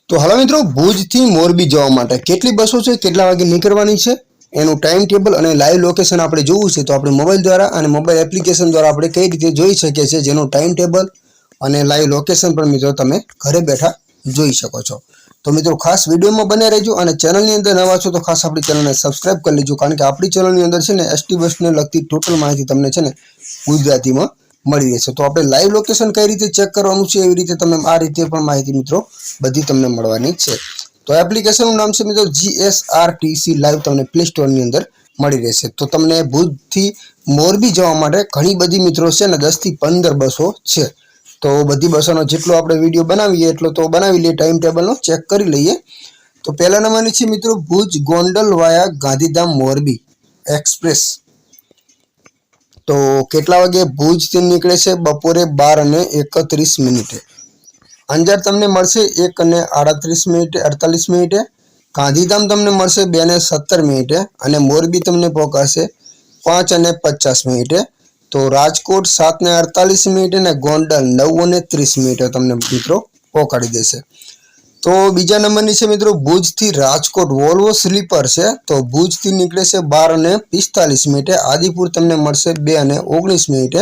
તો હાલો મિત્રો, ભુજથી મોરબી જવા માટે કેટલી બસો છે, કેટલા વાગે નીકળવાની છે, એનું ટાઈમ ટેબલ અને લાઈવ લોકેશન આપણે જોવું છે. તો આપણે મોબાઈલ દ્વારા અને મોબાઈલ એપ્લિકેશન દ્વારા આપણે કઈ રીતે જોઈ શકીએ છીએ, જેનું ટાઈમ ટેબલ અને લાઈવ લોકેશન પણ મિત્રો તમે ઘરે બેઠા જોઈ શકો છો. તો મિત્રો ખાસ વિડીયોમાં બને રહેજો અને ચેનલની અંદર નવા છો તો ખાસ આપણી ચેનલને સબસ્ક્રાઇબ કરી લેજો, કારણ કે આપણી ચેનલની અંદર છે ને એસટી બસને લગતી ટોટલ માહિતી તમને છે ને ગુજરાતીમાં મળી રહેશે. તો આપણે લાઈવ લોકેશન કઈ રીતે ચેક કરવાનું છે, એવી રીતે તમે આ રીતે પણ માહિતી મિત્રો બધી તમને મળવાની છે. તો એપ્લિકેશનનું નામ છે મિત્રો GSRTC લાઈવ, તમને પ્લે સ્ટોરની અંદર મળી રહેશે. તો તમને ભુજથી મોરબી જવા માટે ઘણી બધી મિત્રો છે ને 10 થી 15 બસો છે. તો બધી બસોનો જેટલો આપણે વિડીયો બનાવીએ એટલો તો બનાવી લઈએ, ટાઈમ ટેબલનો ચેક કરી લઈએ. તો પહેલા નંબરની છે મિત્રો ભુજ ગોંડલ વાયા ગાંધીધામ મોરબી એક્સપ્રેસ. તો કેટલા વાગે ભુજથી નીકળે છે? બપોરે 12:31. અંજાર તમને મળશે 1:38 ગાંધીધામ તમને મળશે 2:17 અને મોરબી તમને પહોંચાશે 5:50. તો રાજકોટ 7:48 અને ગોંડલ 9:30 તમને મિત્રો પહોંચાડી દેશે. તો બીજા નંબરની છે મિત્રો ભુજથી રાજકોટ વોલ્વો સ્લીપર છે. તો ભુજથી નીકળે છે 12:45. આદિપુર તમને મળશે 2:19.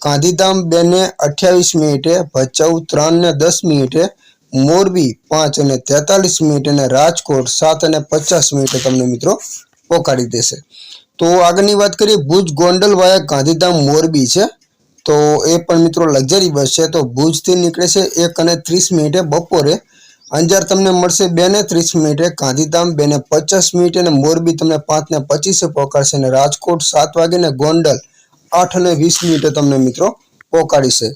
ગાંધીધામ 2:28. ભચાઉ 3:10. મોરબી 5:43 અને રાજકોટ 7:50 તમને મિત્રો પહોંચાડી દેશે. તો આગળની વાત કરીએ ભુજ ગોંડલ વાયા ગાંધીધામ મોરબી છે. તો એ પણ મિત્રો લક્ઝરી બસ છે. તો ભુજથી નીકળે છે 1:30 બપોરે. અંજાર તમને મળશે 2:30. ગાંધીધામ 2:50 અને મોરબી તમને 5:25 પહોંચાડશે અને રાજકોટ 7 વાગે ને ગોંડલ 8:20 તમને મિત્રો પહોંચાડશે.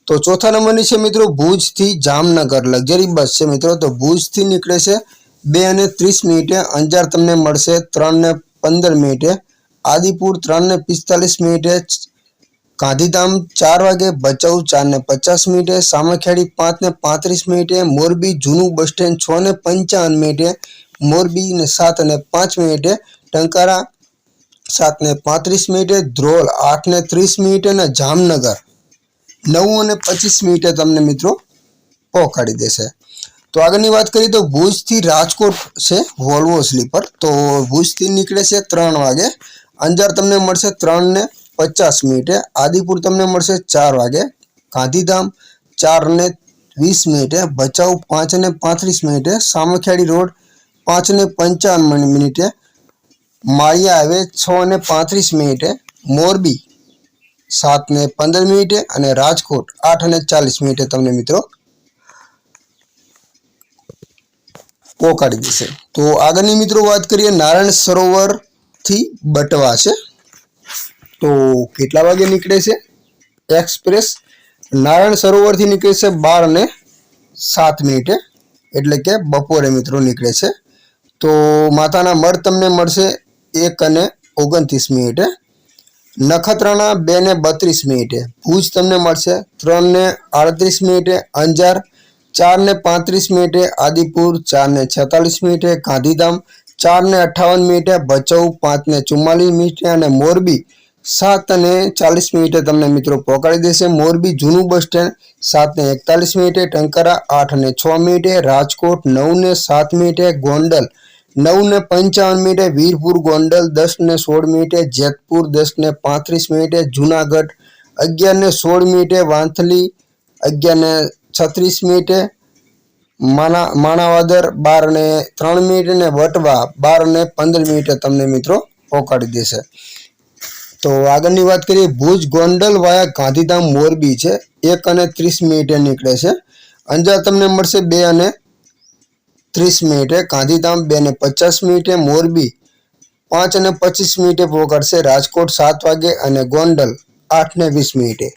તો ચોથા નંબરની છે મિત્રો ભુજથી જામનગર લક્ઝરી બસ છે મિત્રો. તો ભુજથી નીકળે છે 2:30. અંજાર તમને મળશે 3:15. આદિપુર 3:45. ગાંધીધામ 4 વાગે. ભચાઉ 4:50. સામખિયાળી 5:35. મોરબી જૂનું બસ સ્ટેન્ડ 6:55. મોરબી 7:05. ટંકારા 7:35. ધ્રોલ 8:30 અને જામનગર 9:25 તમને મિત્રો પહોંચાડી દેશે. તો આગળની વાત કરીએ તો ભુજથી રાજકોટ છે વોલ્વો સ્લીપર. તો ભુજથી નીકળે છે 3 વાગે. અંજાર તમને મળશે 3:50. આદિપુર તમને મળશે 4 વાગે. ગાંધીધામ 4:20. ભચાઉ 5:35. સામખિયાળી રોડ 5:55. માળિયા હાઈવે 6:35. મોરબી 7:15 અને રાજકોટ 8:40 તમને મિત્રો પહોંચાડી દેશે. તો આગળની મિત્રો વાત કરીએ નારાયણ સરોવર થી બટવા છે. તો કેટલા વાગે નીકળે છે એક્સપ્રેસ? નારાયણ સરોવર થી નીકળે છે 12:07, એટલે કે બપોરે મિત્રો નીકળે છે. તો માતાના મઢ તમને મળશે 1:29. નખત્રાણા 2:32. ભુજ તમને મળશે 3:38. અંજાર 4:35. આદિપુર 4:46. ગાંધીધામ 4:58. ભચાઉ 5:44 અને મોરબી 7:40 તમને મિત્રો પહોંચાડી દેશે. મોરબી જૂનું બસ સ્ટેન્ડ 7:41. ટંકારા 8:06. રાજકોટ 9:07. ગોંડલ 9:55. વીરપુર ગોંડલ 10:16. જેતપુર 10:35. જુનાગઢ 11:16. વાંથલી 11:36. માણાવદર 12:03 અને વટવા 12:15 તમને મિત્રો પહોંચાડી દેશે. તો આગળની વાત કરીએ ભુજ ગોંડલ વાયા ગાંધીધામ મોરબી છે. 1:30 નીકળે છે. અંજાર તમને મળશે 2:30. ગાંધીધામ 2:50. મોરબી 5:25 પહોંચાડશે. રાજકોટ 7 વાગે અને ગોંડલ 8:20.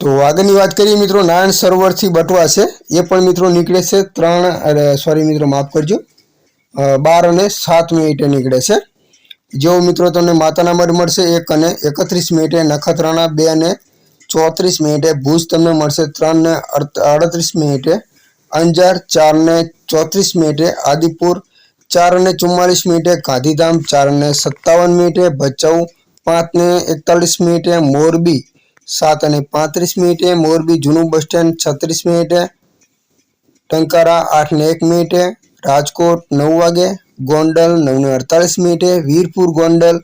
તો આગળની વાત કરીએ મિત્રો નારાયણ સરોવર થી બટવા છે. એ પણ મિત્રો નીકળે છે 12:07 નીકળે છે. જો મિત્રો તમને માતાના મઢ મળશે 1:31. નખત્રાણા 2:34. ભુજ તમને મળશે 3:38. અંજાર 4:34. આદિપુર 4:44. ગાંધીધામ 4:57. ભચાઉ 5:41. મોરબી 7:35, મોરબી જૂનું બસ સ્ટેન્ડ 36 ટંકારા 8:01, રાજકોટ 9 વાગે, ગોંડલ 9:48, વીરપુર ગોંડલ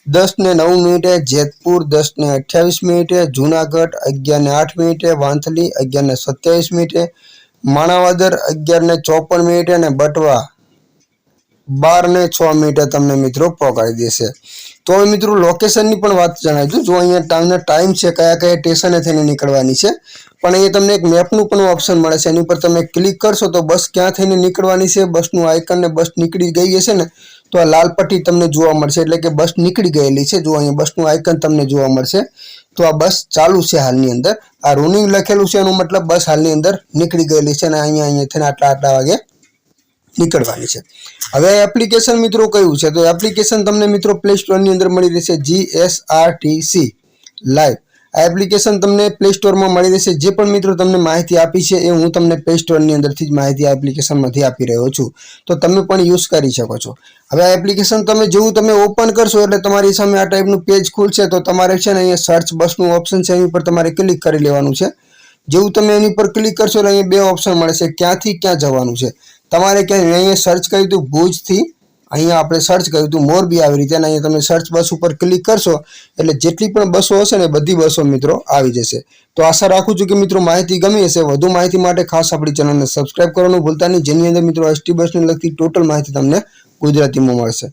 10:09, જેતપુર 10:28, જુનાગઢ 11:08, વાંથલી 11:27, માણાવદર 11:54 અને બટવા 12:06 તમને મિત્રો પહોંચાડી દેશે। તો હવે મિત્રો લોકેશનની પણ વાત જણાવી દઉં। જો અહીંયા ટાઈમ છે કયા કયા સ્ટેશને થઈને નીકળવાની છે, પણ અહીંયા તમને એક મેપનું પણ ઓપ્શન મળે છે। એની ઉપર તમે ક્લિક કરશો તો બસ ક્યાં થઈને નીકળવાની છે, બસનું આઇકન ને બસ નીકળી ગઈ હશે ને તો આ લાલ પટ્ટી તમને જોવા મળશે, એટલે કે બસ નીકળી ગયેલી છે। જો અહીંયા બસનું આઇકન તમને જોવા મળશે તો આ બસ ચાલુ છે હાલની અંદર। આ રનિંગ લખેલું છે એનો મતલબ બસ હાલની અંદર નીકળી ગયેલી છે અને અહીંયા થઈને આટલા વાગે નીકળવાની છે। હવે એપ્લિકેશન મિત્રો કયું છે, તો એપ્લિકેશન તમને મિત્રો પ્લે સ્ટોરની અંદર મળી રહેશે, GSRTC લાઈવ। આ એપ્લિકેશન તમને પ્લે સ્ટોરમાં મળી રહેશે। જે પણ મિત્રો તમને માહિતી આપી છે એ હું તમને પ્લે સ્ટોરની અંદરથી જ માહિતી આ એપ્લિકેશનમાંથી આપી રહ્યો છું, તો તમે પણ યુઝ કરી શકો છો। હવે આ એપ્લિકેશન જેવું તમે ઓપન કરશો એટલે તમારી સામે આ ટાઈપનું પેજ ખુલશે। તો તમારે છે ને અહીંયા સર્ચ બસનું ઓપ્શન છે, એની ઉપર તમારે ક્લિક કરી લેવાનું છે। જેવું તમે એની પર ક્લિક કરશો એટલે અહીંયા બે ઓપ્શન મળે છે, ક્યાંથી ક્યાં જવાનું છે। તમારે ક્યાં અહીંયા સર્ચ કર્યું હતું ભુજથી, અહીંયા આપણે સર્ચ કર્યું હતું મોરબી, આવી રીતે અહીંયા તમે સર્ચ બસ ઉપર ક્લિક કરશો એટલે જેટલી પણ બસો હશે ને બધી બસો મિત્રો આવી જશે। તો આશા રાખું છું કે મિત્રો માહિતી ગમી હશે। વધુ માહિતી માટે ખાસ આપણી ચેનલને સબસ્ક્રાઇબ કરવાનું ભૂલતા નહીં, જેની અંદર મિત્રો એસટી બસને લગતી ટોટલ માહિતી તમને ગુજરાતીમાં મળશે।